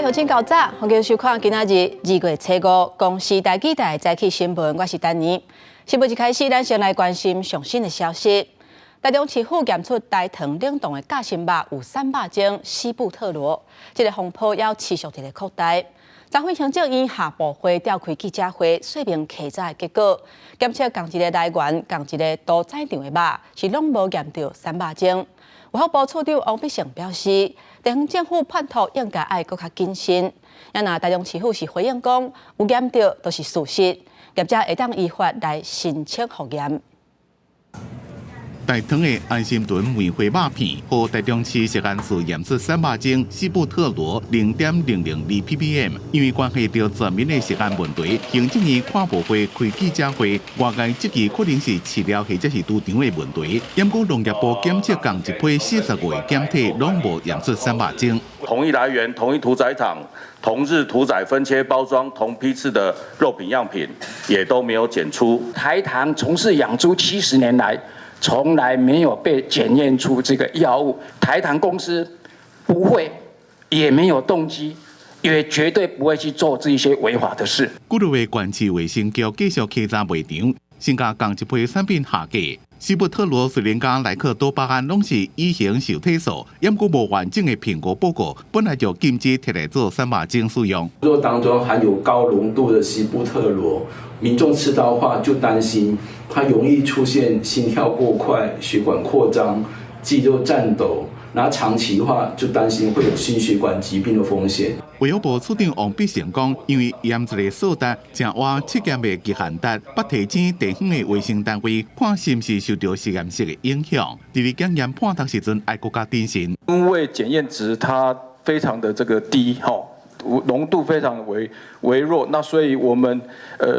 乡亲早早，欢迎收看今仔日2月初5公司台记台早起新闻，我是丹妮。新闻一开始，咱先来关心上新的消息。台中市府检出大肠冷冻的假心肉有3百种西布特罗，这个风波要持续在扩大。彰化行政院下部会召开记者会，说明稽查的结果。检测同一个来源、同一个屠宰场的肉，是拢无验到300种。卫福部处长王必胜表示，地方政府判托应该爱更较谨慎。也那台中市府是回应讲，有验到都是事实，业者会当依法来申请复验。大肠的安心豚梅花肉片，和台中市食安署验出300种西布特罗0.002 ppm， 因为关系到全面的食安问题，行政院跨部会开记者会，外界质疑可能是饲料或者是猪场的问题。因果农业部检测共一批40个检体，拢无验出300种。同一来源、同一屠宰场、同日屠宰、分切包装、同批次的肉品样品，也都没有检出。台糖从事养猪70年来，从来没有被检验出这个药物，台糖公司不会，也没有动机，也绝对不会去做这些违法的事。古六的县市卫生局继续稽查卖场，先甲共一批产品下架。西布特罗虽然甲莱克多巴胺拢是乙型受体素，因过无完整的评估报告，本来就禁止摕来做300种使用。若当中含有高浓度的西布特罗，民众吃到的话就担心它容易出现心跳过快、血管扩张、肌肉颤抖。那长期的话，就担心会有心血管疾病的风险。卫福部处长王必胜讲，因为验一个数值正话测验的极限值，不提醒地方的卫生单位看是不是受到实验室的影响。第二检验判读时阵，爱国家谨慎。因为检验值它非常的这个低，浓度非常微弱，那所以我们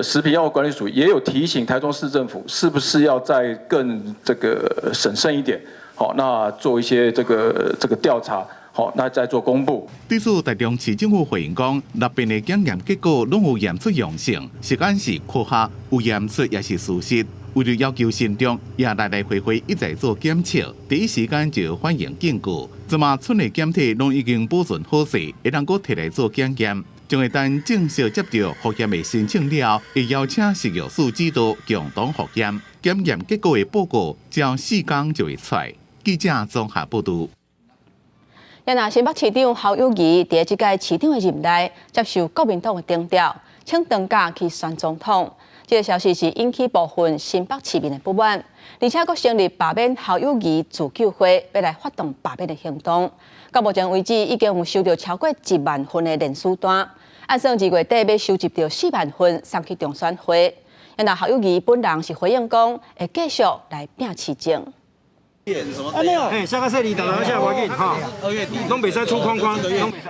食品药物管理署也有提醒台中市政府，是不是要再更这个审慎一点？好，那做一些这个调查，好，那再做公布。对此，台中市政府回应讲，6边的检验结果拢有验出阳性，实验是科学，有验出也是事实。为了要求民众也来回一再做检测，第一时间就反映警告。这嘛村的检体拢已经保存好势，会当阁摕来做检验。将会等正式接到复验的申请了，会邀请食药署指导共同复验。检验结果的报告，只要4天就会出来。记者综合报道。也那新北市长侯友宜在这届市长的任内接受国民党的征调，请当假去选总统。这个消息是引起部分新北市民的不满，而且佫成立罢免侯友宜自救会，要来发动罢免的行动。到目前为止，已经有收到超过1万份的联署单，按算2月底要收集到4万份送去中选会。也那侯友宜本人是回应讲，会继续来拼市政。没有，下个赛季打下我紧哈，2月底拢袂使出框框。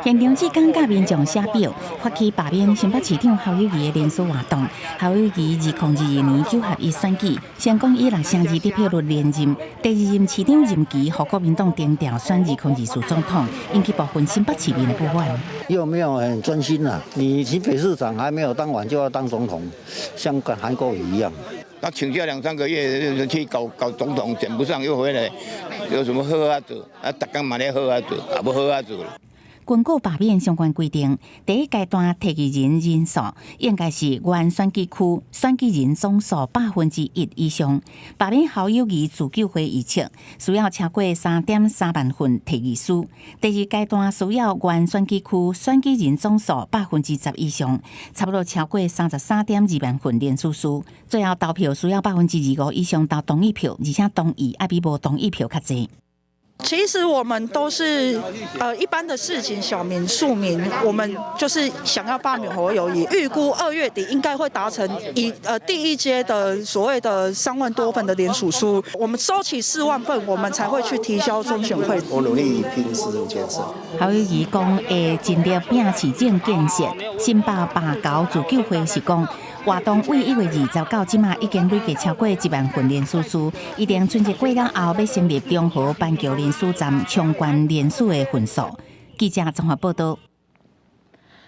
现场只讲甲民众写表，发起罢免新北市长侯友宜的联署活动。侯友宜2022年9合1选举，成功以602得票率连任，第2任市长任期和国民党征调选2024总统，引起部分新北市民的不满。又没有很专心啊！你新北市长还没有当完就要当总统，像跟韩国瑜一样。他请假2、3个月去搞总统，选不上又回来，有什么好啊做？啊，大家嘛咧好啊做，也不好啊做。根据罢免相关规定，第一阶段提议人人数应该是原选举区选举人总数100%以上。罢免侯友宜自救会预测需要超过3.3万份提议书。第二阶段需要原选举区选举人总数10%以上，差不多超过33.2万份联署书。最后投票需要25%以上投同意票，而且同意要比无同意票较侪。其实我们都是一般的市井小民庶民，我们就是想要罢免侯友宜，预估2月底应该会达成第一阶的所谓的3万多份的联署书，我们收齐4万份，我们才会去提交中选会。我努力拼市政建设。侯友宜讲会尽力拼市政建设，新北罢交自救会是讲。活动为1月20到即马已经累计超过1万份联署书，一定春节过了后要成立中和板桥联署站，冲关联署的份数。记者综合报道。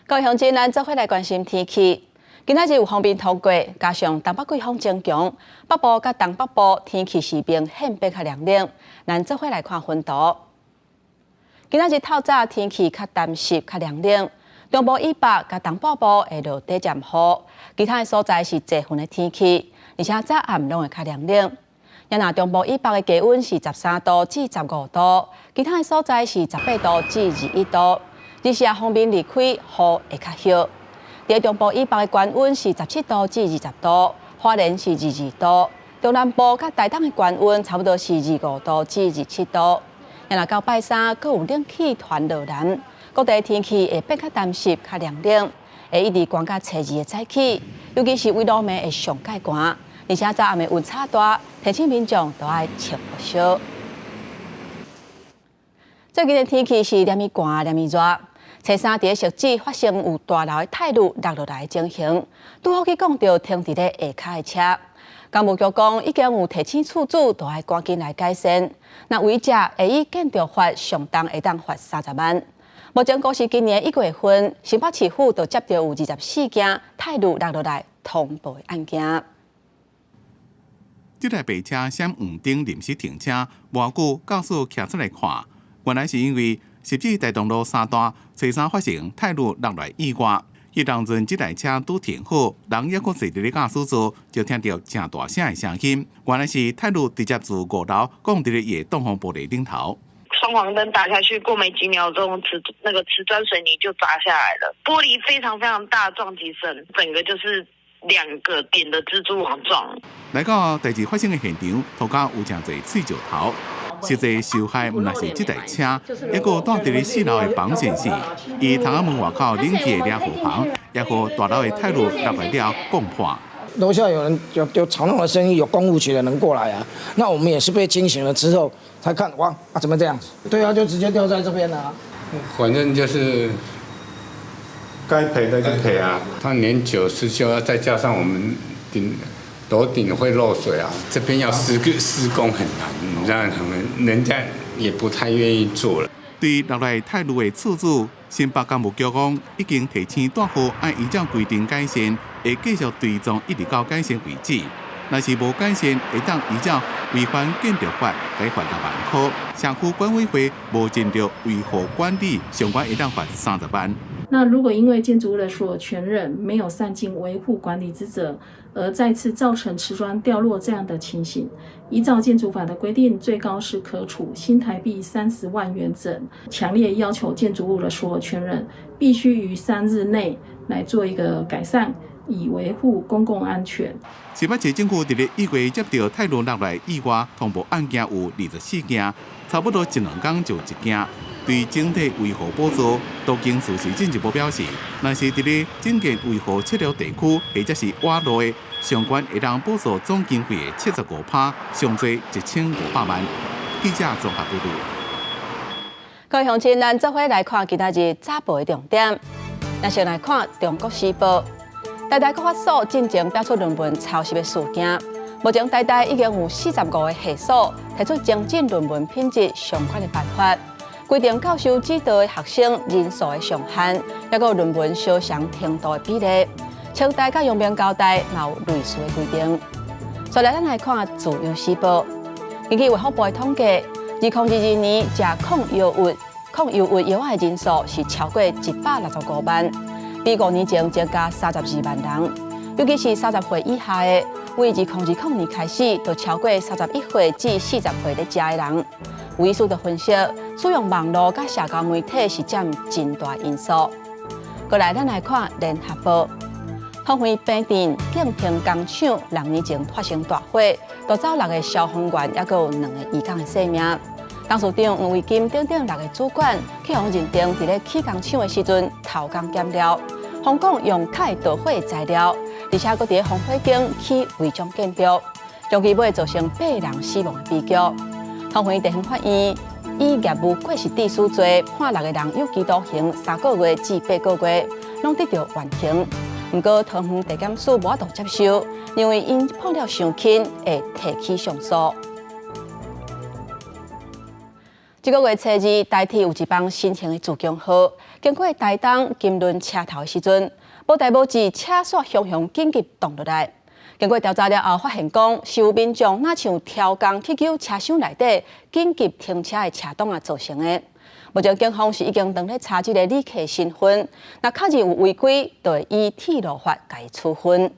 各位乡亲，咱做伙来关心天气。今仔日有风面透过，加上东北季风增强，北部甲东北部天气是明显变较凉冷。咱做伙来看温度。今仔日透早天气较淡湿、较凉冷。中部以北甲东北部会落短暂雨，其他的所在是多云的天气，而且早暗拢会较凉冷。也若中部以北的低温是13度至15度，其他的所在是18度至21度。日时方面离开，雨会较少。在中部以北的高温是17度至20度，花莲是22度。中南部甲台东的高温差不多是25度至27度。也若到拜三，阁有冷气团落南，各地天气会变较淡湿、较凉冷，会一直寒到初二的早起，尤其是微路暝会上介寒，而且早暗的温差大，提醒民众都爱穿薄少。最近的天气是连咪寒、连咪热。初三伫汐止发生有大楼的泰路落落来的情形，拄好去讲到停伫咧下骹的车。工务局讲，已经有提醒厝主，都爱赶紧来改善。那违者会以建筑法上重会当罚30万。目前估是今年1月份，新北市府就接到有24件泰路落落来通报的案件。这台白车闪黄灯临时停车，无久驾驶骑出来看，原来是因为汐止大同路3段初三发生泰路落来意外。迄当阵，这台车拄停好，人还阁坐伫咧驾驶座，就听到正大声的声音。原来是泰路直接自5楼降伫咧野东风玻璃顶头。双黄灯打下去，过没几秒钟，瓷砖水泥就砸下来了，玻璃非常非常大撞击声，整个就是2个点的蜘蛛网状。来到代志发生的现场，涂骹有真侪碎石头。实际受害毋但是这台车，还阁住伫咧4楼的房先生，伊窗仔门外口冷气的俩护房，也和大楼的泰路落来了共破。楼下有人有吵闹的声音，有公务局的人过来啊，那我们也是被惊醒了之后才看，哇啊怎么这样子？对啊，就直接掉在这边了啊。反正就是该赔的就赔啊，他年久失修，再加上我们楼顶会漏水啊，这边要施工很难，让他们人家也不太愿意做了。对落来泰路的厝主，新北工务局讲已经提醒大户按依照规定改善，会继续追踪一直到改善为止。若是无改善，会当依照违反建筑法改罚6万块。社区管委会无尽力维护管理，相关会当罚30万。那如果因为建筑物的所有权人没有善尽维护管理之责，而再次造成瓷砖掉落这样的情形，依照建筑法的规定，最高是可处新台币30万元整。强烈要求建筑物的所有权人必须于3日内来做一个改善，以维护公共安全。新北市政府伫咧1月接到泰路落来意外通报案件有24件，差不多1-2天就1件。对整体维护补助，都经事实进一步表示，若是伫咧整件维护撤流地区或者是挖路的，相关会当补助总经费的75%，上最1500万。记者综合报道。各位乡亲，咱做伙来看今仔日早报的重点。咱先来看《中国时报》，台大国法所进前标出论文抄袭的事件。目前台大已经有45个系所提出精进论文品质相关的办法。规定教授指导的学生人数的上限，也有论文烧伤程度的比例。清大甲阳明交大也有类似的规定。再来，咱来看《自由时报》，根据卫福部的统计，2022年食抗忧郁药的人数是超过165万，比5年前增加32万人。尤其是30岁以下的，为2020年开始，就超过31岁至40岁在食的人。有医师就分析，使用网络甲社交媒体是占真大因素。过来，咱来看《联合报》，桃园平镇建平工厂2年前发生大火，夺走6个消防员，也有2个员工的性命。董事长黄伟金等6个主管去互认定，伫咧起工厂的时阵偷工减料，香港用钛导火材料，而且搁伫咧防火间起违章建筑，将其尾造成8人死亡的悲剧。桃园地方法院以业务过失致死罪判6个人有期徒刑3个月至8个月，拢得到缓刑。不过桃园地检署无法度接受，因为因判了伤轻，会提起上诉。这个月初2，台铁有一帮新型的自强号经过台东金轮车头的时阵，无代无志车煞向紧急动落来。经过调查了后，发现讲是有民众若像挑工去救车厢内底紧急停车的车洞造成的。目前警方是已经当咧查这个旅客身份，那确认有违规，就会以铁路法加以处分。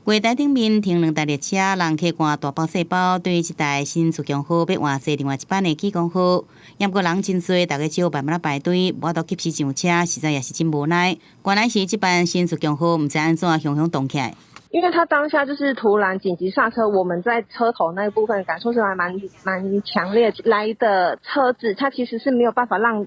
月台顶面停2台列车，人客换大包小包，对于一台新自强号要换坐另外一班的济公号，也不过人真多，大家只有慢慢啊排队，无法度及时上车，实在也是真无奈。原来是这班新自强号唔知安怎向动起来。因为他当下就是突然紧急刹车，我们在车头那一部分感受是蛮强烈。来的车子它其实是没有办法让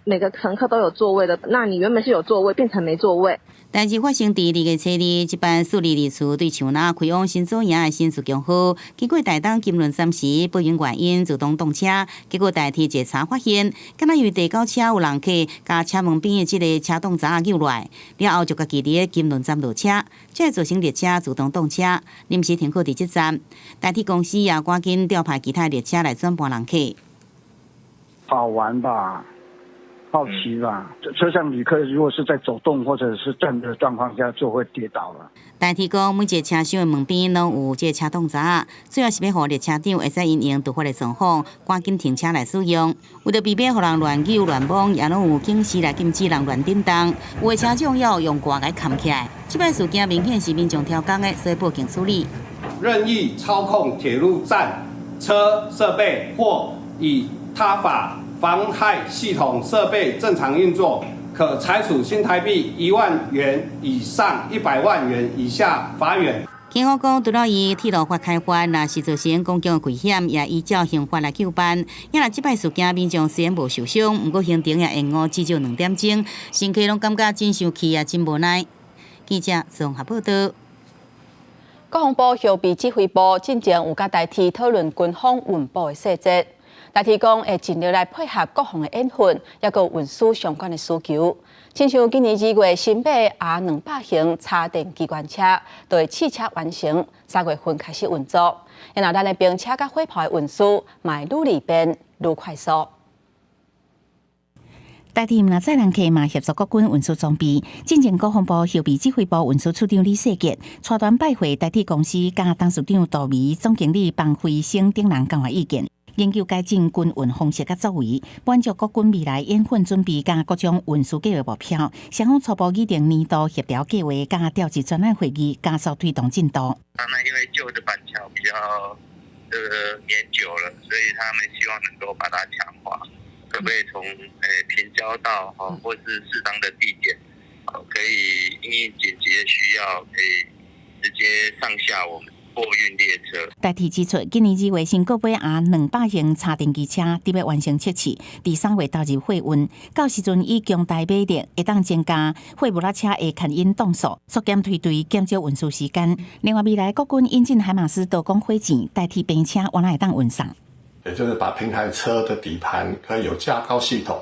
每个乘客都有座位的，那你原本是有座位变成没座位。代志发生伫2月初2，这班苏里里厝对墙那开往新左营的新自强号，经过台东金轮站时，不明原因自动动车，结果代替检查发现，敢若由第9车有人客甲车门边的这个车挡闸扭落来，了后就家己伫金轮站落车，这造成列车自动动车，临时停靠伫这站，代替公司也赶紧调派其他列车来转搬人客。好玩吧？好奇吧，车上旅客如果是在走动或者是站的状况下，就会跌倒了。代替讲，每一个车厢的门边拢有这个车挡闸，主要是要让列车长会使因应突发的状况，赶紧停车来使用。为了避免互人乱扭乱摸，也拢有警示来禁止人乱点动。有的车长要用挂来扛起来。这摆事件明显是民众挑工的，所以报警处理。任意操控铁路站车设备或以他法妨害系统设备正常运作，可采处新台币1万元以上100万元以下罚锾。警方讲，除了以铁路法开罚，若是造成公共的危险，也依照刑法来扣办。因为这摆事件民众虽然无受伤，不过行程也延误至少2点钟，乘客拢感觉真生气也真无奈。记者综合报道。国防部后备指挥部进前有甲代替讨论军方运补的细节。代替讲会尽力来配合国防的演训，也有运输相关的需求。亲像今年2月新买R200型插电机关车，就会试车完成，3月份开始运作。然后咱的兵车甲火炮的运输，嘛愈利便愈快速。代替那载人客嘛协助国军运输装备，进前国防部后备指挥部运输处长李世杰带团拜会代替公司，甲董事长杜维、总经理彭辉生等人讲话意见。研究改进军运方式甲作为，满足国军未来演训准备甲各种运输计划目标。双方初步拟定年度协调计划，甲调集专案会议，加速推动进度。那因为旧的板桥比较年久了，所以他们希望能够把它强化，可不可以从平交道或是适当的地点，可以因应紧急的需要，可以直接上下我们货运列车。代替指出，今年2月新购买R200型插电机车，特别完成测试，第3月投入货运，到时阵以强大马力，会当增加货物拉车的牵引动数，缩减推队，减少运输时间。另外，未来国军引进海马斯多功火箭，代替兵车，原来会当运送。也就是把平台车的底盘可以有架高系统，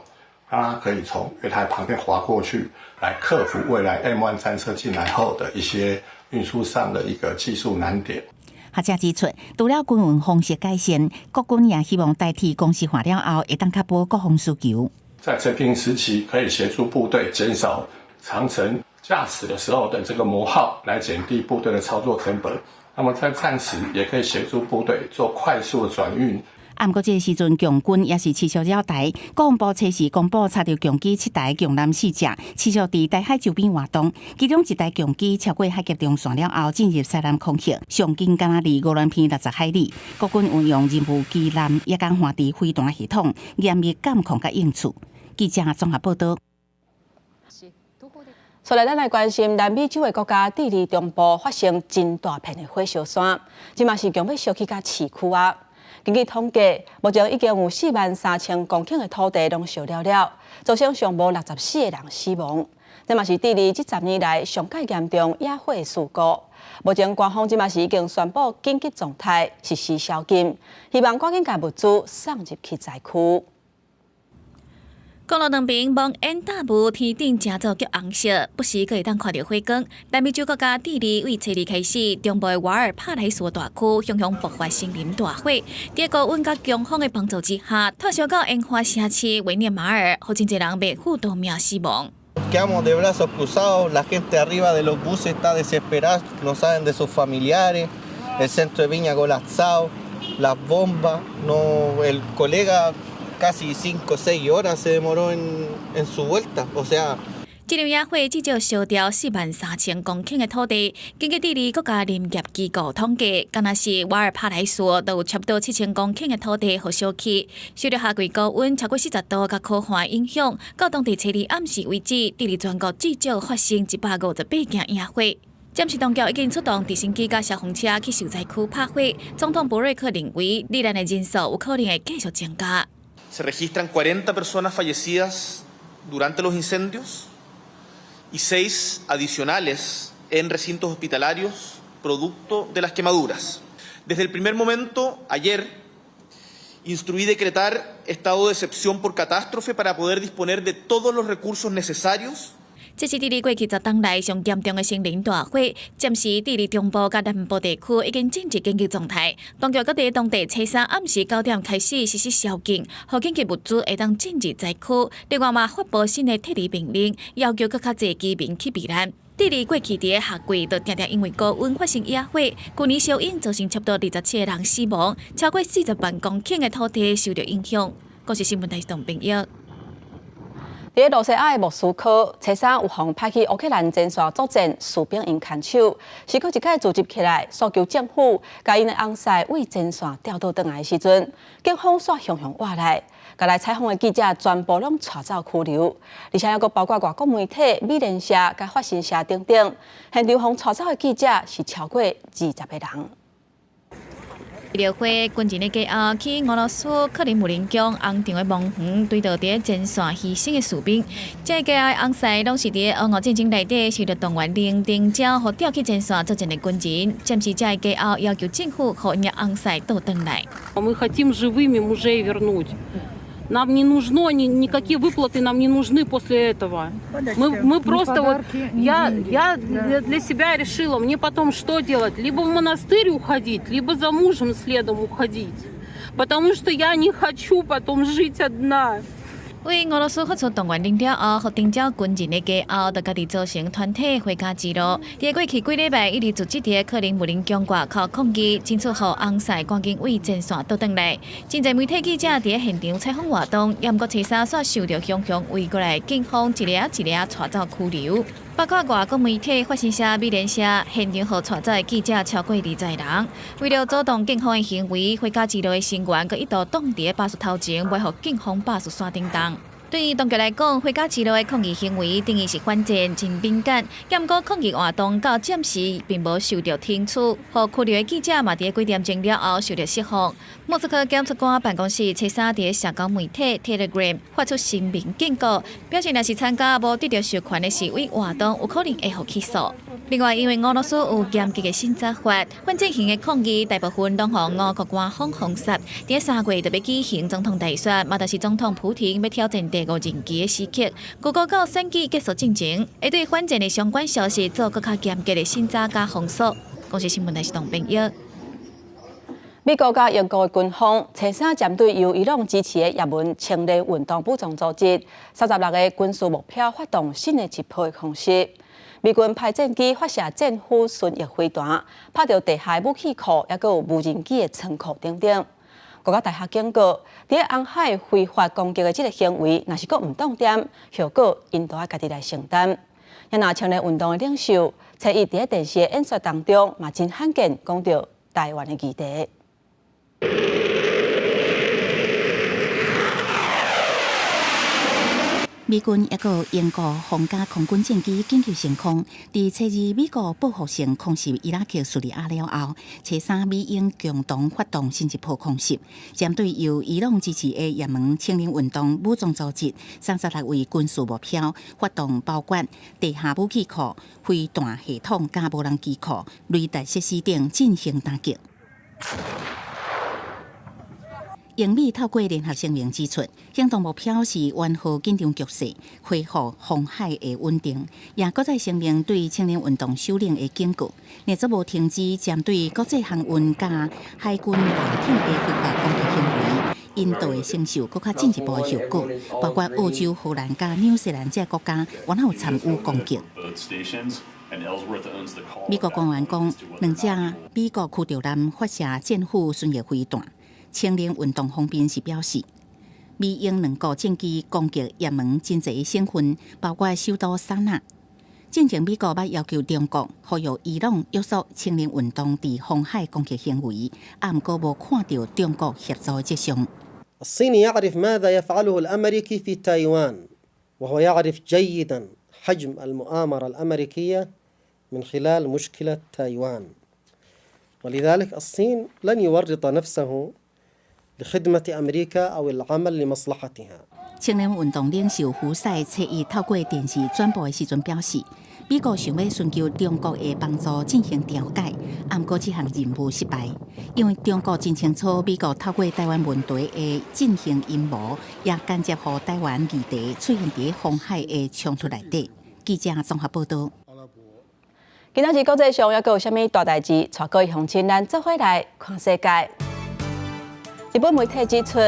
让它可以从月台旁边滑过去，来克服未来 M1 战车进来后的一些运输上的一个技术难点。学者指出，除了军运方式改善，国军也希望代替公司化了后，会当确保国防需求。在陈平时期，可以协助部队减少长程驾驶的时候的这个磨耗，来减低部队的操作成本。那么在战时，也可以协助部队做快速的转运。不过，这个时阵强军也是持续扰台，国防部测试公布查到强机7台、强艦4隻，持续伫台海周边活动。其中1台强机超过海峡中线了后，进入西南空域，上近敢若离5万片60海里。国军运用任务机艦也敢换伫飞弹系统，严密监控甲应处。记者综合报道。所以，咱来关心南美洲的国家智利中部发生真大片的火烧山，即嘛是强要烧起甲市区啊。根据统计，目前已经有43000公顷的土地拢烧了了，造成上无64个人死亡。这嘛是智利这10年来上界严重野火的事故。目前官方即嘛是已经宣布紧急状态，实施宵禁，希望赶紧将物资送入去灾区。公路两边望烟大雾，天顶正早叫红色，不时可会当看到火光。南美洲国家智利为初二开始，中部的瓦尔帕莱索大区向爆发森林大火。在高温甲强风的帮助之下，拓烧到烟花城市维涅马尔，好真侪人被火夺命死亡。Quedamos de brazos cruzados, la gente arriba de los buses está desesperada, no saben de sus familiares, el centro de Viña colapsado, las bombas, no, el colega casi 5-6 horas se demoró en su vuelta, o sea。这场野火至少烧掉43000公顷的土地，根据地理国家林业机构统计，敢若是瓦尔帕莱索都有差不多7000公顷的土地互烧起，受到夏季高温超过40度甲酷寒影响，到当地初二暗时为止，地理全国至少发生158件野火。暂时当局已经出动直升机甲消防车去受灾区拍火。总统博瑞克认为，罹难的人数有可能会继续增加。Se registran 40 personas fallecidas durante los incendios.y 6 adicionales en recintos hospitalarios producto de las quemaduras. Desde el primer momento, ayer, instruí decretar estado de excepción por catástrofe para poder disponer de todos los recursos necesarios.这是地理过去10天来上严重的森林大火，暂时地理中部甲南部地区已经进入紧急状态。当局搁在当地初3暗时9点开始实施宵禁，互紧急物资会当进入灾区。另外嘛，发布新的特例命令，要求更较侪居民去避难。地理过去伫夏季，就常常因为高温发生野火，去年小因造成差不多27个人死亡，超过40万公顷的土地受到影响。国际新闻台同朋友。伫罗西亚的莫斯科，初3有方派去乌克兰前线作战，士兵因牵手，是搁一届组织起来，诉求政府甲因的红塞为前线调倒转来的时阵，警方煞熊熊挖来，甲来采访的记者全部拢带走拘留，而且还佫包括外国媒体、美联社、甲法新社等等，现场方带走的记者是超过20个人。庙会军人的家后，去俄罗斯克里姆林宫红场的墓园，追悼伫前线牺牲的士兵。这家的红塞拢是伫俄战争内底受到动员令定招，互调去前线作战的军人。暂时这家后要求政府互因红塞倒转来。Мы хотим живыми мужей вернуть. Нам не нужно никакие выплаты, нам не нужны после этого. Мы просто вот я для себя решила, мне потом что делать? Либо в монастырь уходить, либо за мужем следом уходить, потому что я не хочу потом жить одна.为俄罗斯发出动员令了后，互征召军人的家后，就家己组成团体回家之路。伫过去几礼拜，一直组织伫克林姆林宫外口抗议，争取互红塞赶紧为前线倒转来。真侪媒体记者伫现场采访活动，也毋过初3煞受到熊熊围过来，警方一个一个带走拘留。包括外国媒体、法新社、美联社，现场互带走的记者超过20人。为了阻挡警方的行为，回家之路的成员，佮一度挡伫巴士头前，袂互警方巴士线叮当。对于当局来讲，回家之路的抗议行为定义是反战、真敏感。也毋过抗议活动到暂时并无受到停止，互拘留的记者嘛伫几点钟了后受到释放。莫斯科检察官办公室初3伫社交媒体 Telegram 发出声明警告，表示若是参加无得到授权的示威活动，有可能会互起诉。另外，因为俄罗斯有严格的刑责法，反正型的抗议大部分拢互俄国官方封杀。伫3月就要举行总统大选，嘛就是总统普廷要挑战第5任期的时刻。如果到选举结束进程，会对反战的相关消息做更加严格的审查加封锁。公司新闻台是同朋友。美国甲英国的军方初3针对由伊朗支持的也门青年运动武装组织36个军事目标发动新的一波的攻势。美军派战机发射战斧巡弋飞弹，拍到地下武器库，也有无人机的仓库等等。国家大厦警告，伫红海非法攻击的这个行为，若是佫唔当点，后果因都要家己来承担。也拿青年运动的领袖，初一伫电视演说当中，嘛真罕见讲到台湾的议题。美军也有英国皇家空军战机紧急升空。伫初二美国报复性空袭伊拉克叙利亚了后，初3美英共同发动新一波空袭，针对由伊朗支持的也门青年运动武装组织36位军事目标发动包括地下武器库、飞弹系统加无人机库、雷达设施等进行打击。英美透过联合声明指出，行动目标是缓和紧张局势，恢复红海的稳定，也搁再声明对青年运动首领的警告，连则无停止针对国际航运加海军舰艇的非法攻击行为，引导会承受更加进一步的后果，包括澳洲、荷兰加纽西兰这国家原有参与攻击。美国官员讲，2只美国驱逐舰发射战斧巡弋飞弹。青年运动方面是表示，美英两国战机攻击也门真侪省份，包括首都沙那。正前美国捌要求中国呼吁伊朗约束青年运动伫红海攻击行为，毋过无看到中国协助迹象。الصين يعرف ماذا يفعله الأمريكي في تايوان وهو يعرف جيدا حجم المؤامرة الأمريكية من خلال مشكلة تايوان ولذلك الصين لن يورط نفسه لخدمة أمريكا أو العمل لمصلحتها。青年运动领袖胡塞侧翼透过电视转播的时阵表示，美国想要寻求中国的帮助进行调解，不过这项任务失败，因为中国真清楚美国透过台湾问题的进行阴谋，也间接让台湾议题出现在红海的冲突内底。记者综合报道。今仔日国际上还有啥物大代志？带各位乡亲咱做伙来看世界。日本媒体指出，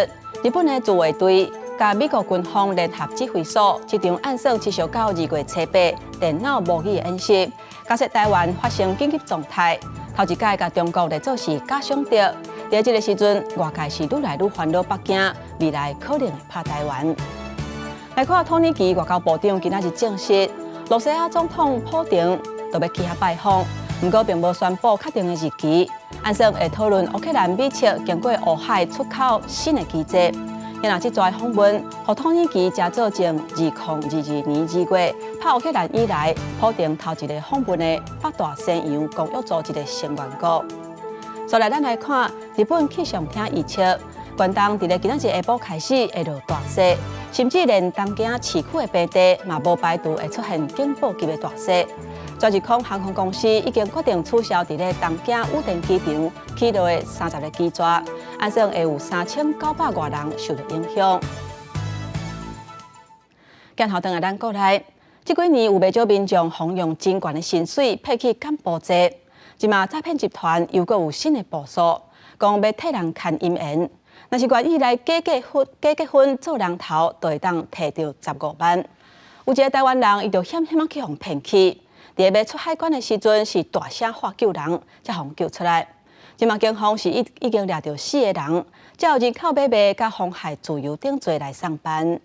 日本的自卫队甲美国军方联合指挥所这场暗算持续到2月初8电脑模拟的演习，假设台湾发生紧急状态，头一届甲中国来做是假想敌。在这个时阵，外界是愈来愈烦恼北京未来可能会拍台湾。来看土耳其外交部长今仔日证实，罗西亚总统普丁就要去遐拜访，不过并无宣布确定的日期。暗算会讨论乌克兰秘切经过乌海出口新的机制。因若这则访问，和土耳其加做从2022年2月拍乌克兰以来，普丁头一个访问的北大西洋公约组织的成员国。所来咱来看日本气象厅预测，关东伫咧今仔日下晡开始会落大雪，甚至连东京市区的平地嘛无排除会出现警报级的大雪。全日空航空公司已经决定取消伫咧东京羽田机场起落的30个机抓，按算会有3900多人受到影响。今后等下咱过来，这几年有不少民众奉用真悬的薪水骗去干部债，即马诈骗集团又阁有新的部署，讲要替人看姻缘，若是愿意来假结婚做人头，就会当摕到15万。有一个台湾人，伊就险险去互骗去。伫要出海关的时阵，是大声喊救人，才互救出来。即马警方是已经抓到4个人，才有人口买卖甲妨害自由等罪来上班。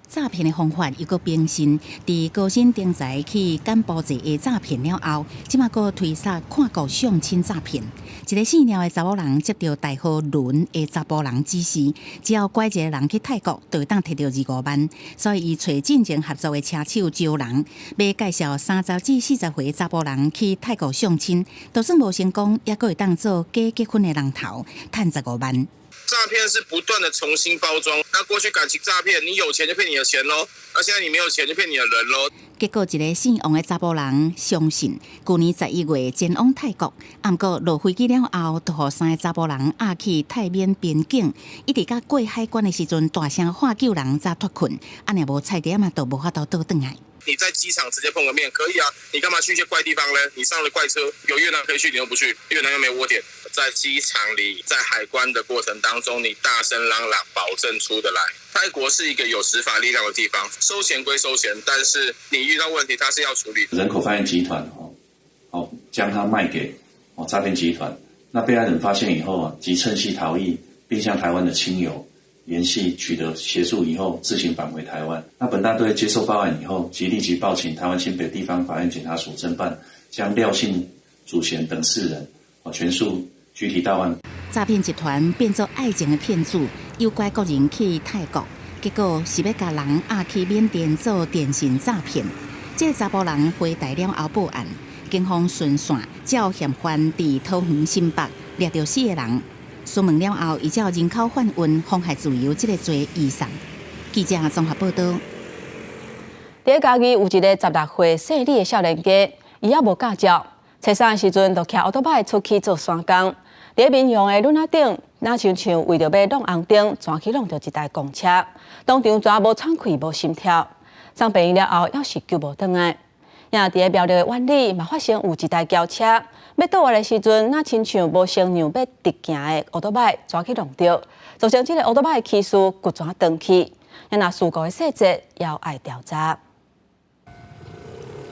诈骗的方法又搁变新，伫高薪定财去干部债的诈骗了后，即马搁推杀看顾相亲诈骗。一个姓廖的查某人接到代号伦的查甫人指示，只要拐一个人去泰国，就会当摕到25万。所以伊找进前合作的车手招人，要介绍30至40岁查甫人去泰国相亲，就算无成功，也搁会当做假结婚的人头，赚15万。诈骗是不断的重新包装，那过去感情诈骗，你有钱就骗你的钱咯，那现在你没有钱就骗你的人咯。结果一个姓王的查甫人相信，去年11月前往泰国，不过落飞机了后，就互3个查甫人押去泰缅边境，一直到过海关的时阵，大声喊救人才脱困，安尼无菜点嘛，都无法度倒转来。你在机场直接碰个面可以啊，你干嘛去一些怪地方呢？你上了怪车，有越南可以去，你又不去，越南又没窝点。在机场里，在海关的过程当中，你大声嚷嚷，保证出得来。泰国是一个有执法力量的地方，收钱归收钱，但是你遇到问题，它是要处理。人口贩运集团将它卖给诈骗集团，那被害人发现以后即趁隙逃逸，并向台湾的亲友联系取得协助以后，自行返回台湾。那本大队接受报案以后，即立即报请台湾新北地方法院检察署侦办，将廖姓主嫌等4人全数拘提到案。诈骗集团变作爱情的骗子，诱拐国人去泰国，结果是要甲人押去缅甸做电信诈骗。这个查甫人回台了后报案，警方顺线照嫌犯伫桃园新北抓到4个人。询问了后，伊照人口贩运、妨害自由这个罪移送。记者综合报道。伫嘉义有一个16岁姓李的少年家，伊也无驾照，初三的时阵就骑奥多摆出去做山工。伫民用的轮仔顶，那像为着要弄红灯，转去弄到一台公车，当场全无喘气、无心跳。送病院了后，还是救无倒来。也伫苗栗的湾里，嘛发生有一台轿车要倒来的时阵，那亲像无成让要直行的奥多摆，抓去弄着，造成这个奥多摆的骑士骨转断去。那事故的细节要爱调查。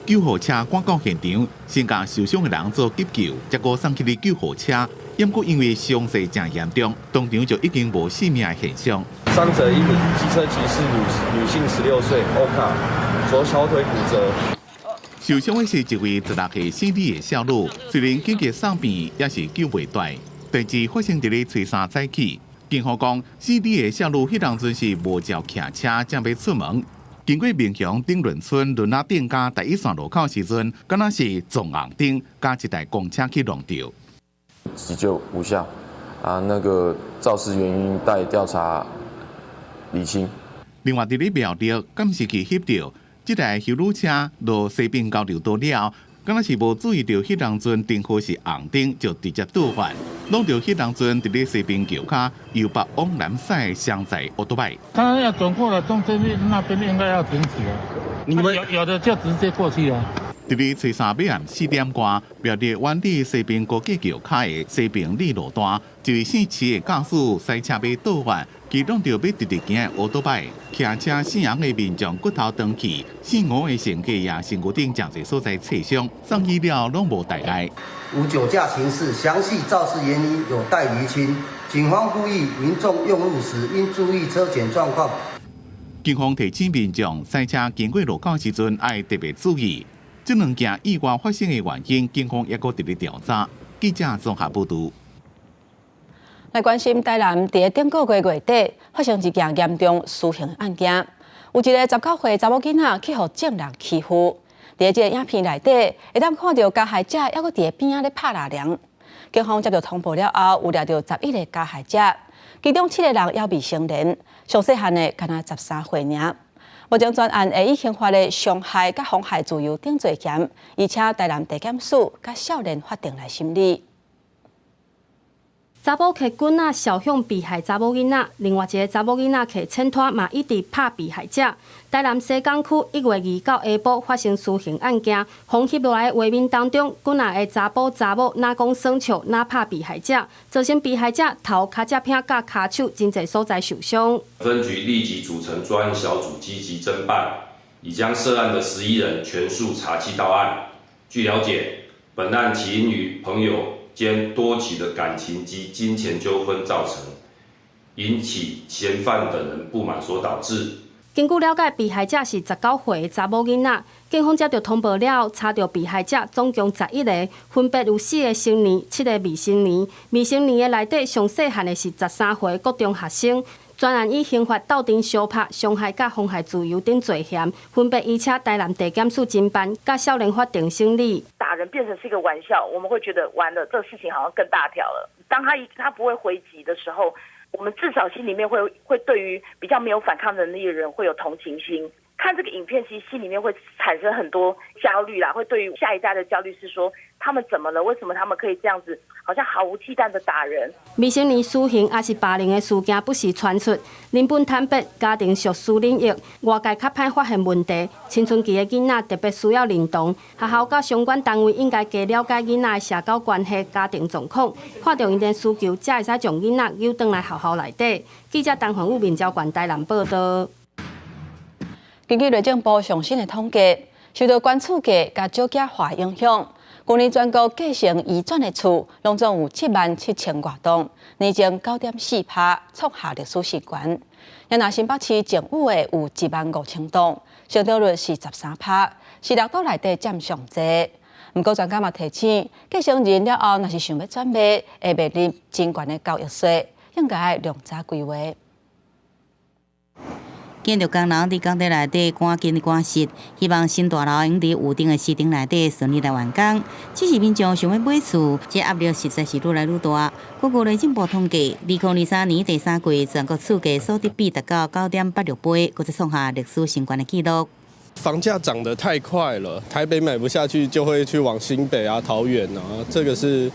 救护车赶到现场，先将受伤的人做急救，结果送去了救护车。不过因为伤势正严重，当场就已经无性命的现象。伤者一名机车骑士女性16岁，欧卡，左小腿骨折。受伤的是一位16岁姓李的少女，虽然紧急送病，也是救袂大。代志发生伫咧初三早起，警方讲，姓李的少女迄当阵是无照骑车，正要出门。经过民雄顶仑村轮仔顶加第一线路口时阵，敢若是撞红灯，加一台公车去撞到。急救无效，那个肇事原因待调查厘清。另外，伫咧庙里，敢是去翕到这台修路车落西滨交流道了，敢若是无注意到迄当阵灯号是红灯，就直接倒换，弄到迄当阵伫咧西滨桥卡由北往南驶相载奥多拜。他要转过来，中正那边应该要停止了。你们有的就直接过去了。伫咧初三尾暗4点外，庙里湾里西滨高架桥卡的西滨里路段，一位姓齐的驾驶驶车要倒换，其中就要直直行的奥多拜，骑车姓杨的民众骨头断去，姓吴的乘客也身躯顶真侪所在刺伤，送医了拢无大碍。无酒驾情事，详细肇事原因有待厘清。警方呼吁民众用路时应注意车前状况。警方提醒民众驶车经过路口时阵，要特别注意。这两件意外发生的原因，警方也搁伫咧调查。记者综合报道。来关心台南伫顶个月底发生一件严重私刑案件，有一个19岁查某囡仔去互证人欺负。伫这个影片内底，会当看到加害者还搁伫边仔咧拍拉梁。警方接到通报了后，有抓到11个加害者，其中7个人也未成年，上细汉的敢若13岁尔。目前专案会以刑法的伤害甲妨害自由等罪嫌，而且台南地检署甲少年法庭来审理。查某摕棍仔扫向被害查某囡仔，另外一个查某囡仔摕铅拖嘛一直拍被害者。台南西港区1月2到下晡发生私刑案件，风翕落来的画面当中，棍仔的查甫查某哪讲耍笑哪拍被害者，造成被害者头脚趾片甲骹手真侪所在受伤。分局立即组成专案小组，积极侦办，已将涉案的11人全数查缉到案。据了解，本案起因于朋友间多起的感情及金钱纠纷造成，引起嫌犯等人不满所导致。根据了解，被害者是19岁的查某囡仔。警方接到通报了，查到被害者总共11个，分别有4个成年，7个未成年。未成年的内底上细汉的是13岁国中学生。专案以刑法斗阵相拍、伤害甲妨害自由等罪嫌，分别移车台南地检署侦办，甲少年法庭审理。打人变成是一个玩笑，我们会觉得完了，这个事情好像更大条了。当他不会回击的时候，我们至少心里面会对于比较没有反抗能力的人会有同情心。看这个影片，其实心里面会产生很多焦虑啦，会对于下一代的焦虑是说他们怎么了？为什么他们可以这样子，好像毫无忌惮的打人？未成年私刑也是霸凌的事件不时传出，人本坦白，家庭属私领域，外界较歹发现问题。青春期的囡仔特别需要认同，学校甲相关单位应该加了解囡仔的社交关系、家庭状况，看到因的需求，才会使将囡仔诱转来学校内底。记者陈焕武、面交管台南报道。根据内政部上新的统计，受到关厝价甲少子化影响，去年全国继承移转的厝拢总有77000多栋，年增9.4%，创下历史新高。也若新北市政府的有15000栋，成长率是13%，是6都内底占上济。不过专家嘛提醒，继承人了后，若是想要转卖，会面临真悬的交易税，应该量早规划。建筑工人伫工地内底赶紧赶实，希望新大楼用伫预定的时程内底顺利来完工。只是民众想要买厝，这压力实在是愈来愈大。根据内政部统计，2023年第3季全国厝价所得比达到9.86倍，佫再创下历史新高的纪录。房价涨得太快了，台北买不下去，就会去往新北啊、桃园啊，这个是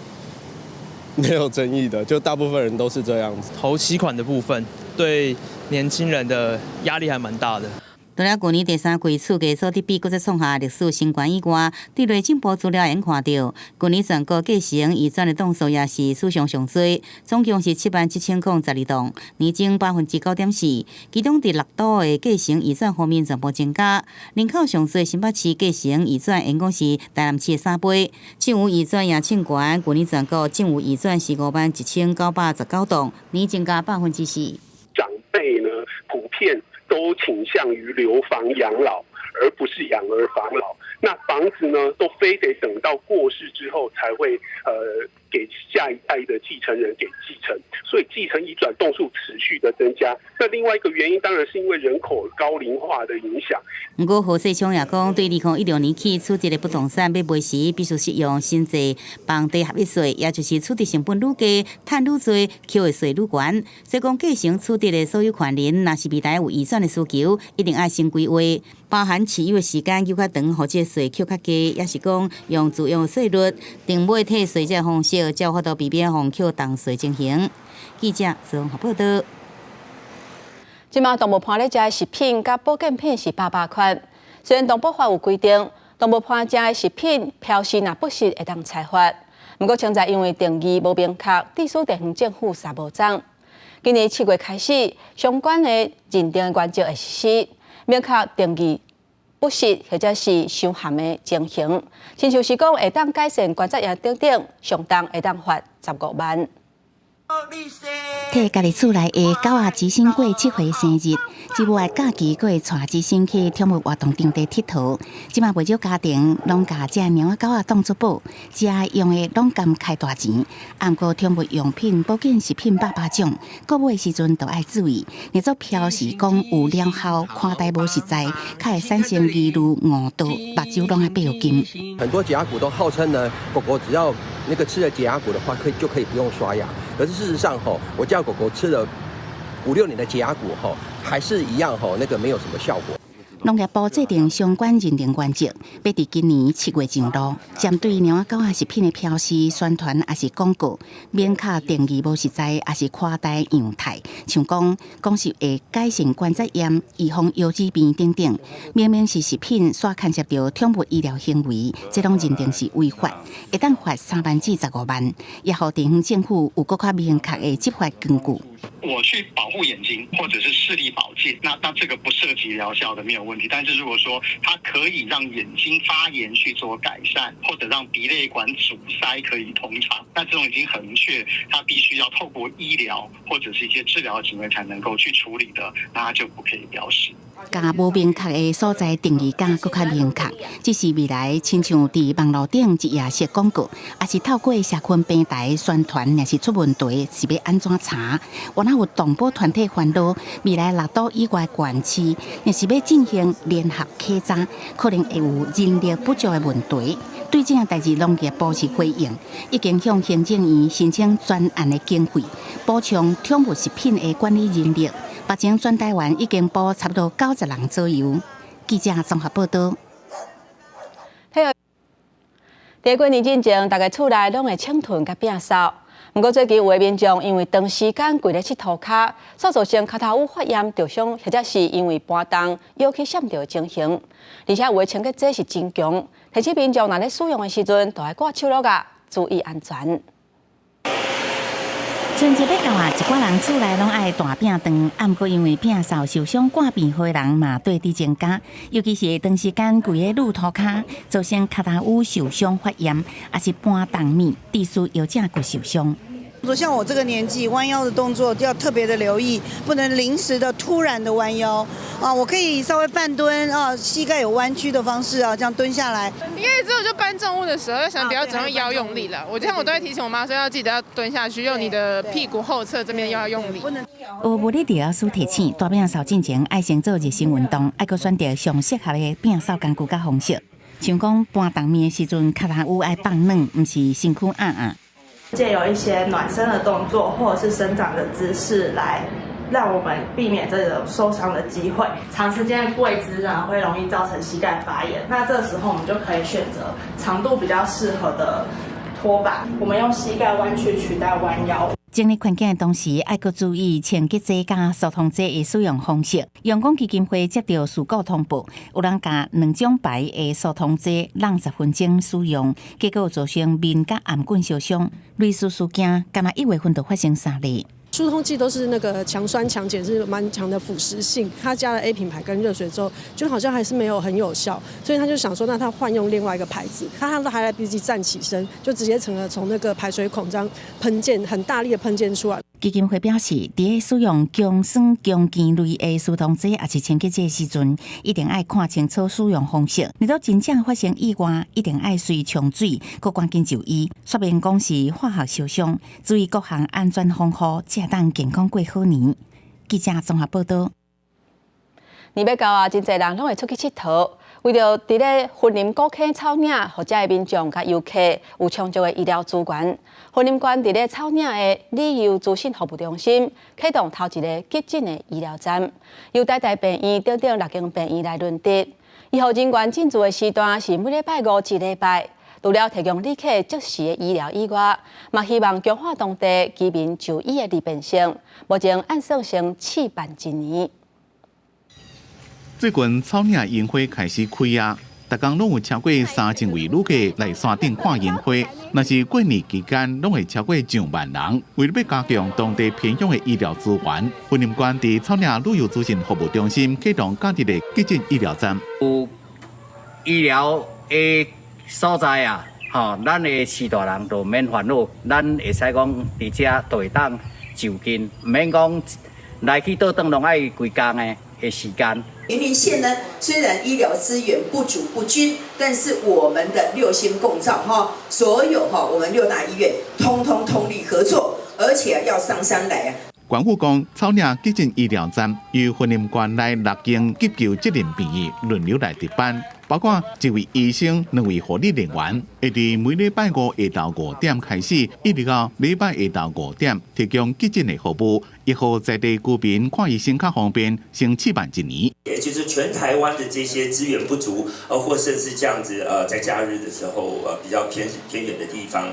没有争议的，就大部分人都是这样子。头期款的部分对年轻人的压力还蛮大的。除了去年第3季刺激所得比国际创下历史新高以外，对内政部资料会看到，去年全国继承移转的栋数也是史上上最，总共是77012栋，年增9.4%。其中伫6都的继承移转方面全部增加，人口上最新北市继承移转应该是台南市的3倍，政务移转也称悬，去年全国政务移转是51919栋，年增加4%。长辈呢，普遍都倾向于留房养老，而不是养儿防老。那房子呢，都非得等到过世之后才会给下一代的继承人给继承，所以继承移转栋数持续的增加。那另外一个原因当然是因为人口高龄化的影响。不过何世昌也讲，对2016年起处置的不动产要卖时，必须适用新制房地合一税，也就是处置成本愈低，赚愈多，扣的税愈悬。所以讲继承处置的所有权人，若是未来有移转的需求，一定要先规划，包含持有的时间又较长，或者税扣较低，也是讲用自用的税率定买退税这方式，才有法度避免红扣重税情形。记者综合报道。即马动物盘咧食的食品甲保健品是800款，虽然动保法有规定，动物盘食的食品标示若不实会当裁罚，不过现在因为定义无明确，致使地方政府杀无涨。今年7月开始，相关的认定的原则会实施，明确定义不实或者是伤寒的情形，亲像是讲会当改善观察眼等等，上重会当罚15万。替家己厝内的狗仔之星过7岁生日，即卖假期佫会带之星去宠物活动场地佚佗。即卖不少家庭拢甲这猫仔狗仔当作宝，这用的拢甘开大钱。按过宠物用品、保健食品800种，购买的时阵都爱注意，若做标示讲有疗效、看待无实在，较会产生疑虑、误导，目睭拢爱被有金。很多解压骨都号称呢，狗狗只要那个吃了解压骨的话，就可以不用刷牙。可是事实上我家狗狗吃了5-6年的解压骨还是一样那个没有什么效果。农业部制定相关认定原则，要伫今年7月上路。针对猫仔狗仔食品的标示、宣传还是广告，明确定义无实在，还是夸大样态，像讲是会改善关节炎、预防腰子病等等。明明是食品，却牵涉到宠物医疗行为，这种认定是违法，会当罚3万至15万，也互地方政府有更加明确的执法根据。我去保护眼睛或者是视力保健，那这个不涉及疗效的没有问题。但是如果说它可以让眼睛发炎去做改善，或者让鼻泪管阻塞可以通畅，那这种已经很明确，它必须要透过医疗或者是一些治疗行为才能够去处理的，那它就不可以标示。甲无明确的所在定义甲更加明确，只是未来亲像伫网络顶一夜式广告，也是透过社群平台宣传，若是出问题是要安怎查？若有动保团体烦恼，未来6都以外县市，若是要进行联合稽查，可能会有人力不足的问题。对这样代志，农业部是回应，已经向行政院申请专案的经费，补充宠物食品的管理人力。目前全台湾已经补差不多90人左右。记者综合报道。第过年之前，大家厝内拢会清囤甲摒扫。不过最近有的民众因为长时间跪咧佚涂骹，所造成脚头发炎、灼伤，或者是因为搬动腰去闪到的情形。而且有的清洁剂是真强，提醒民众若咧使用的时阵，都要挂手套啊，注意安全。春节要到啊，一寡人厝内拢爱大饼汤，不过因为摒扫受伤挂病的人嘛对伫增加，尤其是长时间跪咧路涂骹，造成脚头受伤发炎，也是搬动面，致使腰脊骨受伤。像我这个年纪，弯腰的动作要特别的留意，不能临时的突然的弯腰啊！我可以稍微半蹲啊，膝盖有弯曲的方式啊，这样蹲下来。因为之后就搬重物的时候，要想不要只用腰用力了。我都会提醒我妈说，要记得要蹲下去，用你的屁股后侧这边要用力。有物理治疗师提醒，大摒扫进前爱先做热身运动，爱搁选择上适合的摒扫工具甲方式，像讲搬动面的时阵，脚头爱放软，唔是身躯硬。借由一些暖身的动作或者是伸展的姿势来让我们避免这种受伤的机会。长时间跪姿呢会容易造成膝盖发炎，那这时候我们就可以选择长度比较适合的拖把，我们用膝盖弯曲取代弯腰。整理环境的同时，要搁注意清洁剂加疏通剂的使用方式。阳光基金会接到事故通报，有人加2种牌的疏通剂60分钟使用，结果造成面甲颔管烧伤。类似事件，敢若1月份就发生3例。疏通剂都是那个强酸强碱，是蛮强的腐蚀性。他加了 A 品牌跟热水之后，就好像还是没有很有效，所以他就想说，那他换用另外一个牌子。他都还来不及站起身，就直接从那个排水孔这样喷溅，很大力的喷溅出来。基金会表示，伫使用强酸强碱类的疏通剂也是清洁剂的时阵，一定要看清楚使用方式。如果真正发生意外，一定要随冲水，搁赶紧就医，说明讲是化学烧伤，注意各项安全防护，才当健康过好年。记者综合报道。年要到啊，真侪人拢会出去佚佗。为着伫咧云林古坑草岭，或者的民众甲游客有充足的医疗资源，云林县伫咧草岭的旅游资讯服务中心启动头一个急诊的医疗站，由台大病院等6间病院来轮值。医护人员进驻的时段是每礼拜5一礼拜。除了提供旅客即时的医疗以外，嘛希望强化当地居民就医的利便性。目前按算成7办1年。最近草岭樱花开始开啊，逐工拢有超过3000位旅客来山顶看樱花。若是过年期间，拢会超过1万人。为了要加强当地偏乡的医疗资源，云林县伫草岭旅游资讯服务中心启动假日的急诊医疗站。有医疗的所在啊，咱的市大人就免烦恼，咱会使讲伫遮就会当就近，唔免讲来去倒转拢爱几工的时间。云林县呢，虽然医疗资源不足不均，但是我们的6星共照所有我们6大医院通力合作，而且要上山来啊。县府讲，草岭急诊医疗站由云林县内6间急救责任病院轮流来值班，包括1位医生、2位护理人员，会伫每礼拜5下昼5点开始，一直到礼拜下晝5点提供急诊的服务，以后在地居民看医生较方便，先7办1年。也就是全台湾的这些资源不足，或甚至这样子在假日的时候比较偏远的地方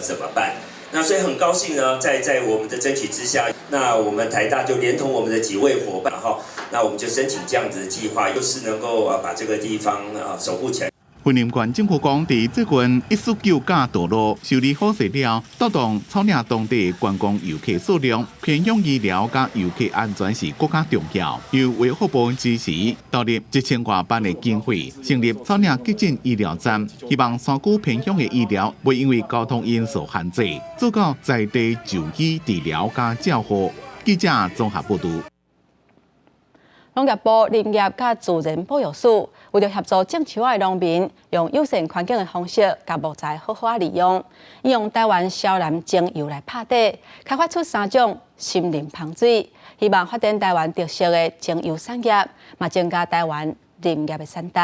怎么办？那所以很高兴呢，在我们的争取之下，那我们台大就连同我们的几位伙伴那我们就申请这样子的计划，又是能够把这个地方守护起来。云林县政府讲，伫最近149架道路修理好势了，带动草岭当地观光游客数量，偏向医疗甲游客安全是更加重要。由卫福部支持，投入1000多万的经费，成立草岭急诊医疗站，希望山区偏向的医疗袂因为交通因素限制，做到在地就医、治疗甲照护。记者综合报道。农业部林业甲自然保育署为了协助种树仔的农民，用友善环境的方式，将木材好好利用，利用台湾小南精油来拍底，开发出3种森林芳水，希望发展台湾特色的精油产业，嘛增加台湾林业的产值。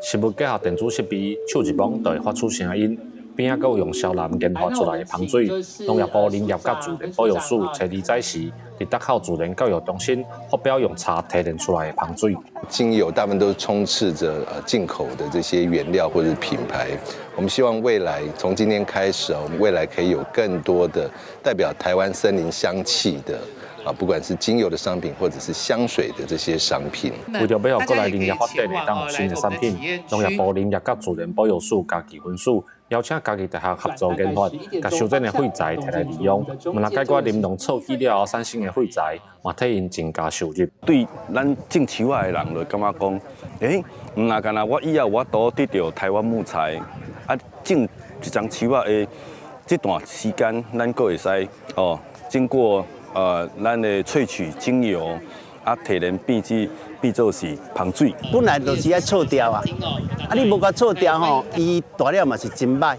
食物结合电子设备，手一摸就会发出声音。边仔佫用小南研发出来的芳水，农业部林业甲自然保育署初2载时，伫德口自然教育中心发表用茶提炼出来的芳水。精油大部分都充斥着进口的这些原料或者品牌。我们希望未来从今天开始我们未来可以有更多的代表台湾森林香气的。不管是精油的商品或者是香水的这些商品，为着要互国内林业发展会当有新的产品，农业部林业甲自然保育署家己分署邀请家己大学合作研发，甲收整的废材摕来利用，无来解决林农草起了后产生的废材，嘛替因增加收入。对咱种树仔的人就感觉讲，唔那干那我以后我都得到台湾木材，种一张树仔的这段时间，咱佫会使经过。咱的萃取精油，提炼变做是芳水。本来就是爱错掉啊，你无甲错掉伊大了嘛是真歹，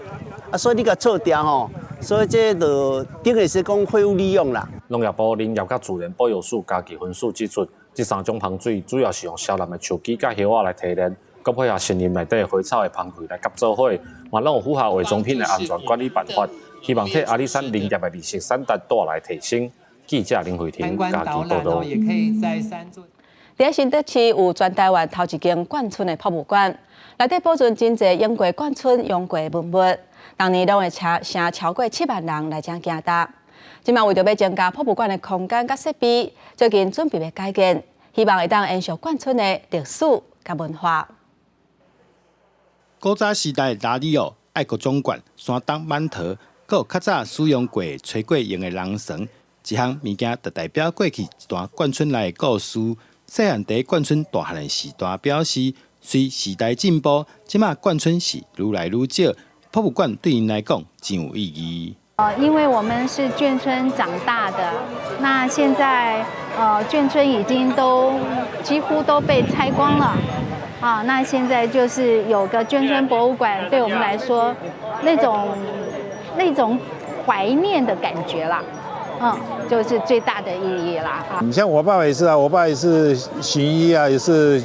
所以你甲错掉所以这就等于是讲废物利用啦。农业部林业甲自然保育署家己分署指出，这3种芳水主要是用小南的树枝甲叶仔来提炼，佮配合森林内底花草的芳气来夹做伙，嘛拢有符合伪装品的安全管理办法，希望替阿里山林业的利息产值带来提升。记者林慧婷家己报道。伫新德市有全台湾头一间冠村的博物馆，内底保存真侪用过冠村用过文物，当年拢会请超过7万人来这行搭。今嘛为着要增加博物馆的空间甲设备，最近准备要改建，希望会当延续冠村的历史甲文化。古早时代拉里奥、爱国总馆、山东馒头，阁有较早使用过吹过用的人绳，一项物件就代表过去一段冠村内的故事。细汉伫冠村大汉的时代表示，随时代进步，即马冠村是愈来愈少，博物馆对因来讲真有意义。因为我们是眷村长大的，那现在眷村已经几乎都被拆光了。那现在就是有个眷村博物馆，对我们来说，那种怀念的感觉啦，就是最大的意义啦。你像我爸也是啊，我爸也是巡医啊，也是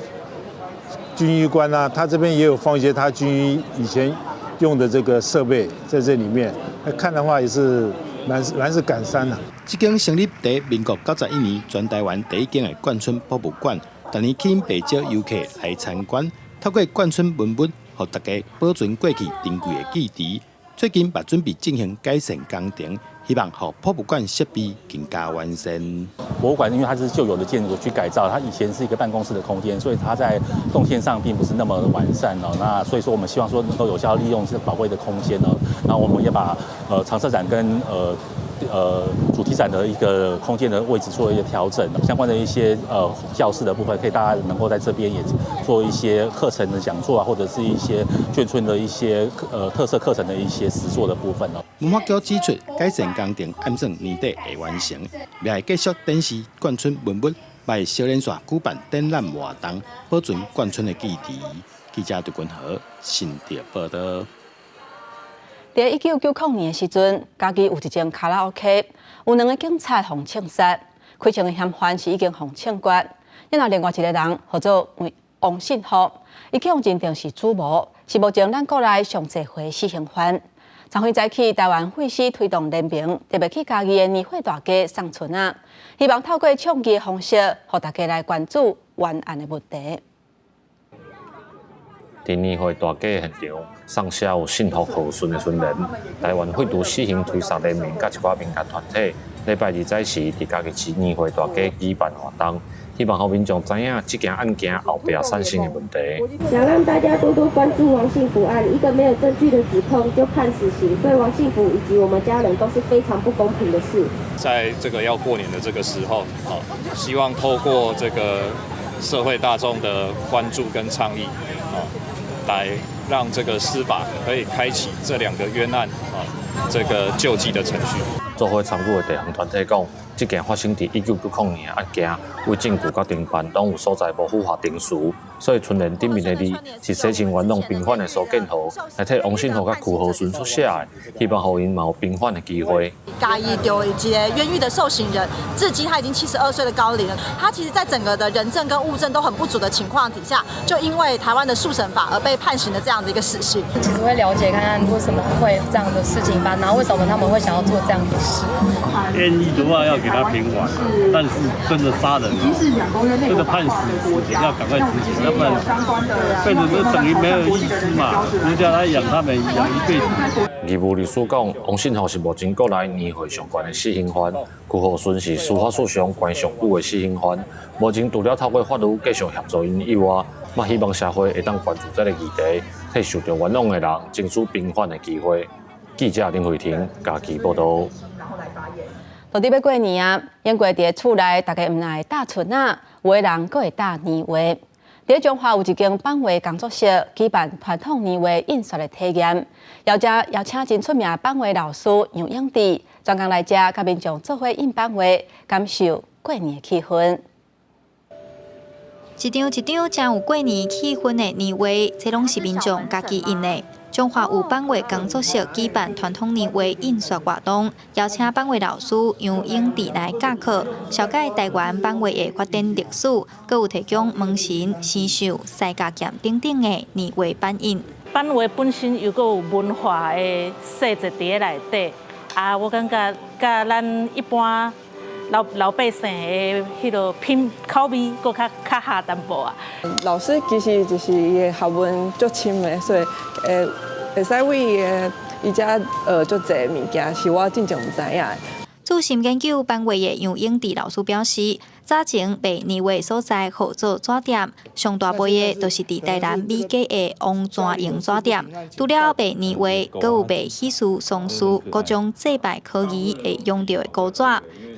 军医官啊，他这边也有放一些他军医以前用的这个设备在这里面，看的话也是蛮是感伤的。这间成立在民国91年，全台湾第一间的冠村博物馆。逐年吸引不少游客来参观，透过冠村文物，让大家保存过去珍贵的记忆。最近也准备进行改善工程，希望让博物馆设备更加完善。博物馆因为它是旧有的建筑去改造，它以前是一个办公室的空间，所以它在动线上并不是那么完善哦。那所以说我们希望说能够有效利用这宝贵的空间哦。然后我们也把常设展跟主题展的一个空间的位置做一些调整，相关的一些教室的部分，可以大家能够在这边也做一些课程的讲座啊，或者是一些眷村的一些特色课程的一些实作的部分哦。文化局指出，改善工程按算年底会完成，未来继续展示冠村文物，为少年线举办展览活动，保存冠村的记忆。记者杜君豪新竹报道。在1990年的时阵，嘉义有一间卡拉 OK， 有2个警察互枪杀，开枪的嫌犯是已经互枪决。然后另外一个人叫做王信福，伊去用认定是主谋，是目前咱国内上侪回死刑犯。昨天早起，台湾废死推动联盟特别去嘉义的年会大街送春啊，希望透过倡议的方式，让大家来关注冤案的问题。伫年会大街现场，送写有信托和顺的村人，台湾废除死刑推杀联盟甲一寡民间团体，礼拜2早时伫嘉义市年会大街举办活动，希望让民众知影这件案件后壁产生的问题。想让大家多多关注王信福案，一个没有证据的指控就判死刑，对王信福以及我们家人都是非常不公平的事。在这个要过年的这个时候，希望透过这个社会大众的关注跟倡议，来让这个司法可以开启这2个冤案这个救济的程序。做伙参与的地方团体讲，这件发生伫1990年的案件，为证据甲侦办拢有所在无符合定序，所以村人顶面的字是洗清冤枉平反的苏建豪来替王信福甲曲和顺所写的，希望让因有平反的机会。嘉义有一个冤狱的受刑人，至今他已经72岁的高龄了。他其实在整个的人证跟物证都很不足的情况底下，就因为台湾的速审法而被判刑的这样的一个死刑。其实会了解看看为什么会这样的事情发生，然后为什么他们会想要做这样的事。愿意的话要给他平缓，但是真的杀人这个判死刑要赶快执行，要不然变成就等于没有意思嘛，国家来养他们养一辈子。义务律师讲，王信福是目前国内年会上悬的死刑犯，曲和顺是司法史上关上久的死刑犯。目前除了透过法律继续协助因以外，嘛希望社会会当关注这个议题，替受到冤枉的人争取平反的机会。记者林慧婷嘉义报道。到底要过年啊，因过伫厝内，大家唔爱打春啊，有的人阁会打年画。伫中华有一间版画工作室举办传统年画印刷的体验，邀请真出名的版画老师杨永志专工来遮，甲民众做伙印版画，感受过年的气氛。一张一张真有过年气氛的年画，这拢是民众家己印的。中华有版画工作室举办传统年画印刷活动，邀请版画老师杨永志来教课，了解台湾版画的发展历史，阁有提供门神、生肖、世界剑等等的年画版印。版画本身又阁有文化的细节伫内底，我感觉甲咱一般老百姓的迄个品口味搁较下淡薄啊。老师其实就是伊的学问足深的，所以会使为伊遮足侪物件是我真正唔知影的。资深研究班委的杨英智老师表示，早前被认为所在合作纸店上大杯的，就是伫台南美街的王全营纸店。除了被认为，阁有被喜事、丧事各种祭拜科仪会用到的古纸，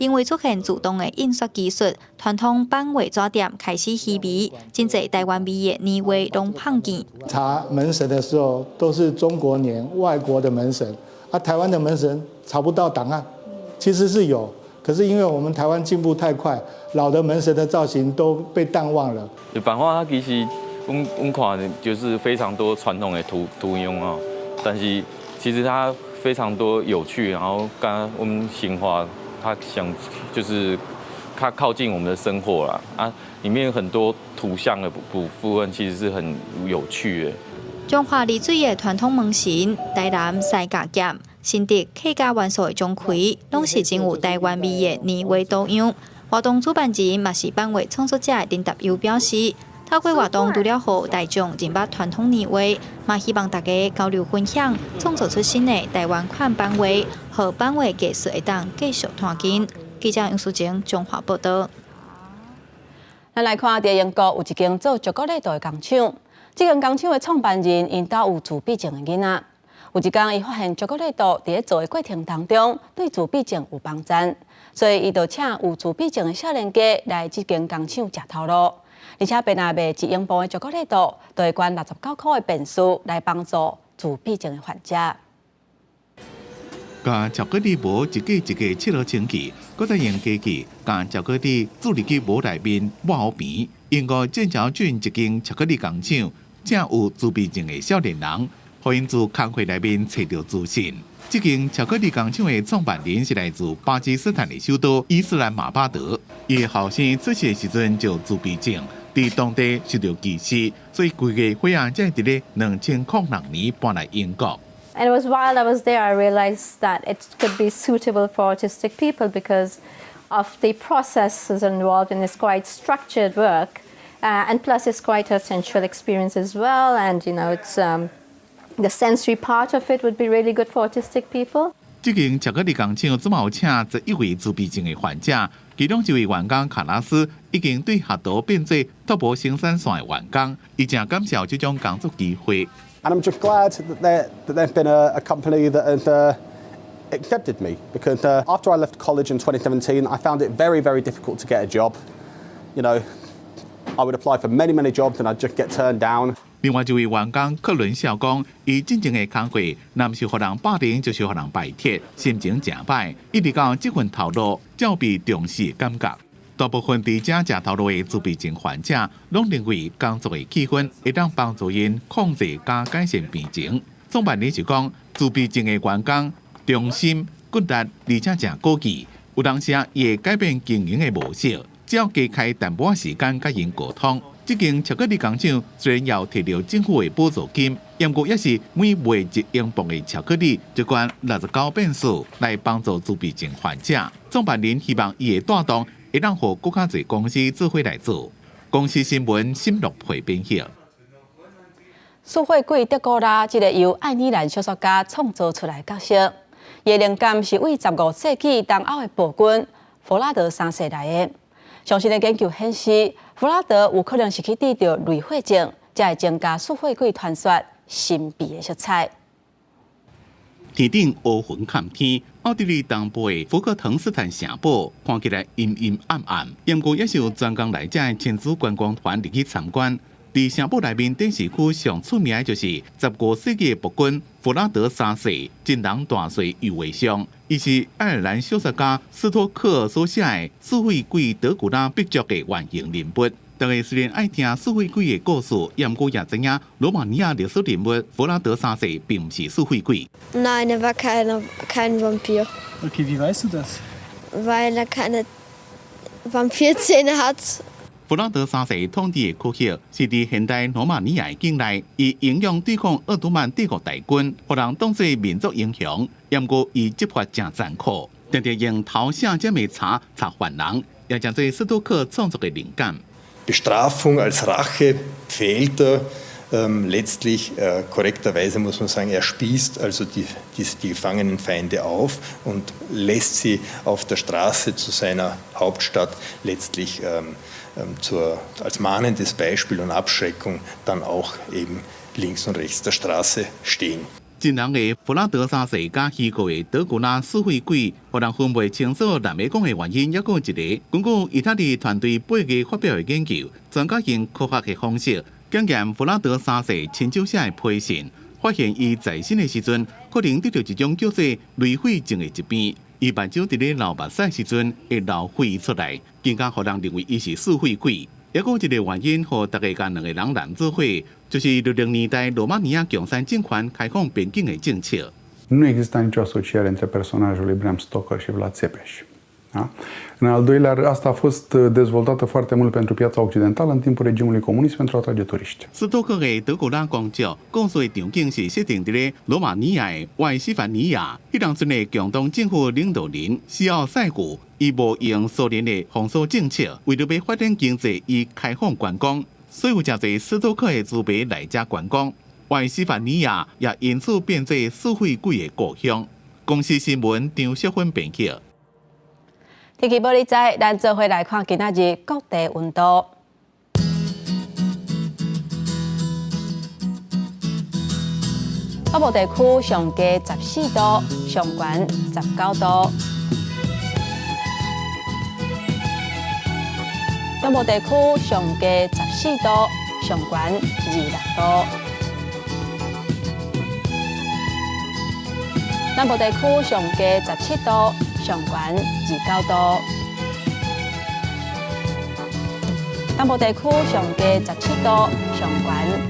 因为出现自动的印刷技术，传统版画纸店开始稀微，真侪台湾味的年画拢胖见。查门神的时候，都是中国年、外国的门神，台湾的门神查不到档案。其实是有，可是因为我们台湾进步太快，老的门神的造型都被淡忘了。版画它其实我们看就是非常多传统的图用啊，但是其实它非常多有趣，然后刚刚我们新华它想就是它靠近我们的生活啦啊，里面有很多图像的部分其实是很有趣的。中华丽水的传统门神台南西甲剑。新竹客家元素的钟馗，拢是真有台湾味的年画图样。活动主办人嘛是版画创作者林达友表示，透过活动除了互大众认捌传统年画，嘛希望大家交流分享，创作出新的台湾款版画，和版画技术会当继续传进。记者杨淑晴中华报道。咱来看，在英国有一间做巧克力豆的工厂，这间工厂的创办人因家有自闭症的囡仔。有一天，伊发现巧克力豆在做的过程当中对自闭症有帮助，所以伊就请有自闭症的少年家来这间工厂吃头路，而且便卖1英磅的巧克力豆，就会捐69块的便数来帮助自闭症的患者。甲巧克力膜一个一个切落清气，搁再用机器甲巧克力注入去膜内面抹好边。英国剑桥郡一间巧克力工厂，正有自闭症的少年人。互因自工会内面找到自信。这间巧克力工厂的创办人是来自巴基斯坦的首都伊斯兰马巴德。伊的后生出世的时阵就自闭症，在当地受到歧视，所以规个伙仔才伫咧2006年搬来英国。And it was while I was there I realized that it could be suitable for autistic people because of the processes involved in this quite structured work, and plus it's quite a sensual experience as well, and it's the sensory part of it would be really good for autistic people. 这间巧克力工厂总有请11位自闭症的患者，其中一位员工卡拉斯已经对学徒变做拓扑生产线的员工，伊正感谢这种工作机会。And I'm just glad that they've been a company that has accepted me because after I left college in 2017, I found it very, very difficult to get a job. I would apply for many jobs and I'd just get turned down. 另外一位员工克伦笑讲，伊真正的工作，若是互人霸凌，就是互人摆铁，心情真歹。一直到这份头路，才被重视的感觉。大部分伫遮食头路的自闭症患者，拢认为工作的气氛会当帮助因控制加改善病情。创办人是讲，自闭症的员工忠心、骨力，而且真高技，有当时也会改变经营的模式，只要加开淡薄时间甲因沟通。这间巧克力工厂虽然要摕到政府的补助金，不过也是每卖1英磅的巧克力就捐69便数来帮助自闭症患者。创办人希望伊的带动会让互更加侪公司做伙来做。公司新闻沈乐培编写。苏慧贵德古拉，这个由爱尔兰小说家创造出来的角色，伊的灵感是为15世纪东欧的暴君弗拉德3世来的。详细的研究显示，弗拉德有可能是去治疗类火症，才会增加苏慧贵传说神秘的色彩。天顶乌云坎天，奥地利东部的福克滕斯坦城堡看起来阴阴暗暗，不过也是有专工来者的亲子观光团入去参观。在城堡内面电视区上出名的就是15世纪的暴君弗拉德3世，真人大岁游为上。伊是爱尔兰小说家斯托克尔所写的《苏慧贵德古拉笔作》的原型人物。大家虽然爱听苏慧贵的故事，不过也知影罗马尼亚历史人物弗拉德3世并不是苏慧贵。Nein, er war kein Vampir. Okay, wie weißt du das? Weil er keine Vampirzähne hat. 弗拉德3世统治的科学是在现代罗马尼亚的境内，以影响对抗奥图曼帝国大军，互人当作民族英雄。不过伊执法真残酷，常常用头写这枚查犯人，也将这斯多克创作的灵感。Bestrafung als Rache fehlt letztlich korrekterweise muss man sagen, er spießt also die gefangenen Feinde auf und lässt sie auf der Straße zu seiner Hauptstadt letztlich als mahnendes Beispiel und Abschreckung dann auch eben links und rechts der Straße stehen. 真人的弗拉德3世甲虚构的德古拉死会鬼，互人分不清楚南美讲的原因，还有一个，根据意大利团队8月发表的研究，专家用科学的方式检验弗拉德3世亲手写的批信，发现伊在生的时阵可能得到一种叫做类肺症的疾病。伊目睭伫咧流目屎时阵会流血出来，更加互人认为伊是死会鬼。也有一个原因，互大家甲两个人拦做伙，就是60年代罗马尼亚共产政权开放边境的政策。Nu exista nicio asociere între personajul lui Bram Stoker și Vlad Țepeș. Da? În al doilea rând, asta a fost dezvoltată foarte mult pentru piața occidentală în timpul regimului comunist pentru a atrage turiști. 斯多克的德古拉公爵，故事的场景是设定伫咧罗马尼亚的外西凡尼亚，迄当阵的共同政府领导人西奥塞古，伊无用苏联的封锁政策，为了要发展经济，伊开放观光，所以有真侪斯多克的资本来遮观光。外西凡尼亚也因此变作死会鬼的故乡。公司新闻张淑芬编辑。天气报你知，咱做伙来看今仔日各地温度。北部地区上低14度，上悬19度；中部地区上低14度，上悬26度；南部地区上低17度，上悬29度；东部地区上低17度，上悬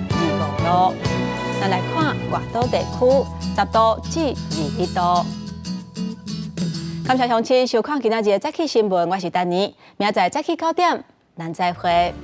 25度。咱来看外岛地区，10度至21度。感谢乡亲收看今仔日的早起新闻，我是丹妮，明仔载早起9点，咱再会。